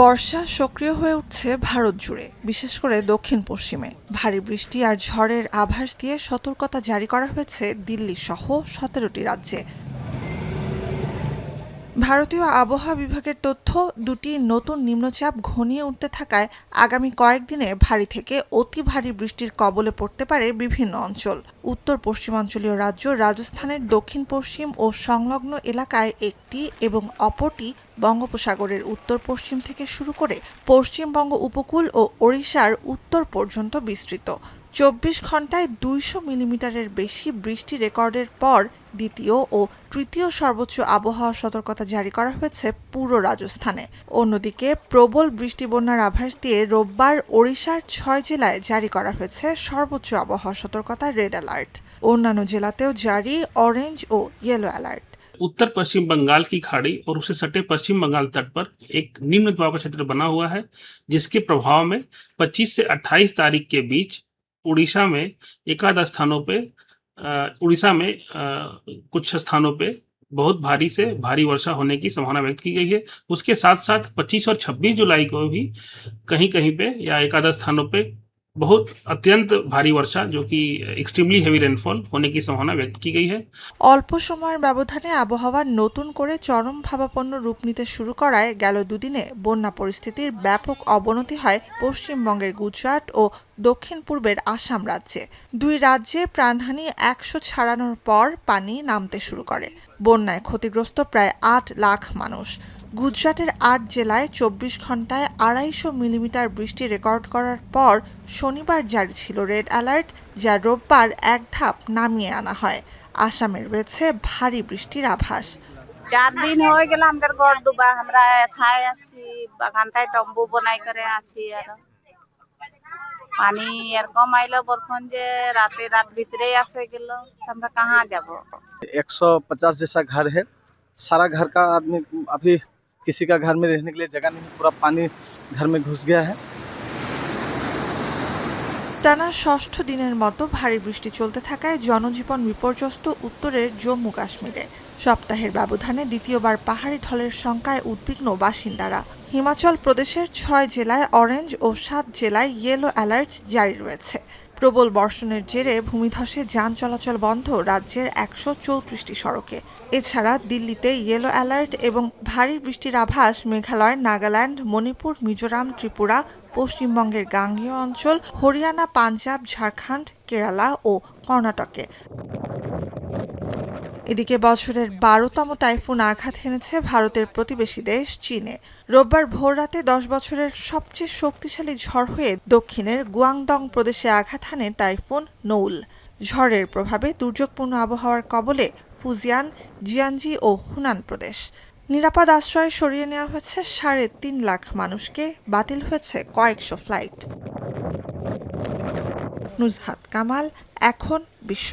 বর্ষা সক্রিয় হয়ে উঠছে ভারত জুড়ে, বিশেষ করে দক্ষিণ পশ্চিমে। ভারী বৃষ্টি আর ঝড়ের আভাস দিয়ে সতর্কতা জারি করা হয়েছে দিল্লি সহ 17টি রাজ্যে। ভারতীয় আবহাওয়া বিভাগের তথ্য, দুটি নতুন নিম্নচাপ ঘনিয়ে উঠতে থাকায় আগামী কয়েকদিনে ভারী থেকে অতি ভারী বৃষ্টির কবলে পড়তে পারে বিভিন্ন অঞ্চল। উত্তর পশ্চিমাঞ্চলীয় রাজ্য রাজস্থানের দক্ষিণ পশ্চিম ও সংলগ্ন এলাকায় একটি এবং অপরটি বঙ্গোপসাগরের উত্তর পশ্চিম থেকে শুরু করে পশ্চিমবঙ্গ উপকূল ও ওড়িশার উত্তর পর্যন্ত বিস্তৃত। 24 ঘন্টায় 200 মিলিমিটারের বেশি বৃষ্টি রেকর্ডের পর দ্বিতীয় ও তৃতীয় সর্বোচ্চ আবহাওয়া সতর্কতা জারি করা হয়েছে পুরো রাজস্থানে। অন্যদিকে প্রবল বৃষ্টি বন্যার আভাস দিয়ে রোববার ওড়িশার 6 জেলায় জারি করা হয়েছে সর্বোচ্চ আবহাওয়া সতর্কতা রেড অ্যালার্ট। অন্যান্য জেলাতেও জারি অরেঞ্জ ও ইয়েলো অ্যালার্ট। उत्तर पश्चिम बंगाल की खाड़ी और उससे सटे पश्चिम बंगाल तट पर एक निम्न दबाव का क्षेत्र बना हुआ है, जिसके प्रभाव में 25 से 28 तारीख के बीच उड़ीसा में एकाध स्थानों पे उड़ीसा में कुछ स्थानों पे बहुत भारी से भारी वर्षा होने की संभावना व्यक्त की गई है। उसके साथ साथ 25 और 26 जुलाई को भी कहीं कहीं पे या एकाध स्थानों पे बहुत अत्यंत भारी वर्षा जो कि एक्सट्रीमली हेवी रेनफॉल होने की संभावना व्यक्त की गई है। অল্প সময়ের ব্যবধানে আবহাওয়া নতুন করে চরম ভাবাপন্ন রূপ নিতে শুরু করায় গেল দুদিনে বন্যা পরিস্থিতির ব্যাপক অবনতি হয় পশ্চিমবঙ্গের গুজরাট ও দক্ষিণ পূর্বের আসাম রাজ্যে। দুই রাজ্যে প্রাণহানি 100 ছাড়ানোর পর পানি নামতে শুরু করে। বন্যায় ক্ষতিগ্রস্ত প্রায় 8 লাখ মানুষ। গুজরাটের 8 জেলায় 24 ঘন্টায় 250 মিলিমিটার বৃষ্টি রেকর্ড করার পর শনিবার জারি ছিল রেড অ্যালার্ট, যা রোববার এক ধাপ নামিয়ে আনা হয়। আসামের রয়েছে ভারী বৃষ্টির আভাস। 4 দিন হয়ে গেল আমাদের ঘর ডুবা। আমরা এথায় আছি, বাগানটায় তম্বু বনাই করে আছি। আর পানি এরকম আইলো বরখন যে রাত ভিতরেই আসে গেল, আমরা কাহা যাব। 150 जैसा घर है। सारा घर का आदमी, अभी किसी का घर में रहने के लिए जगह नहीं, पूरा पानी घर में घुस गया है। টানা ষষ্ঠ দিনের মতো ভারী বৃষ্টি চলতে থাকায় জনজীবন বিপর্যস্ত উত্তরের জম্মু কাশ্মীরে। সপ্তাহের ব্যবধানে দ্বিতীয়বার পাহাড়ি ঢলের শঙ্কায় উদ্বিগ্ন বাসিন্দারা। হিমাচল প্রদেশের 6 জেলায় অরেঞ্জ ও 7 জেলায় ইয়েলো অ্যালার্ট জারি রয়েছে। প্রবল বর্ষণের জেরে ভূমিধসে যান চলাচল বন্ধ রাজ্যের 134টি সড়কে। এছাড়া দিল্লিতে ইয়েলো অ্যালার্ট এবং ভারী বৃষ্টির আভাস মেঘালয়, নাগাল্যান্ড, মণিপুর, মিজোরাম, ত্রিপুরা, পশ্চিমবঙ্গের গাঙ্গেয় অঞ্চল, হরিয়ানা, পাঞ্জাব, ঝাড়খণ্ড, কেরালা ও কর্ণাটকে। এদিকে বছরের 12তম টাইফুন আঘাত হেনেছে ভারতের প্রতিবেশী দেশ চীনে। রোববার ভোররাতে 10 বছরের সবচেয়ে শক্তিশালী ঝড় হয়ে দক্ষিণের গুয়াংডং প্রদেশে আঘাত হানে টাইফুন নৌল। ঝড়ের প্রভাবে দুর্যোগপূর্ণ আবহাওয়ার কবলে ফুজিয়ান, জিয়ানজি ও হুনান প্রদেশ। নিরাপদ আশ্রয়ে সরিয়ে নেওয়া হয়েছে 3.5 লাখ মানুষকে, বাতিল হয়েছে কয়েকশো ফ্লাইট। নুজহাত কামাল, এখন বিশ্ব।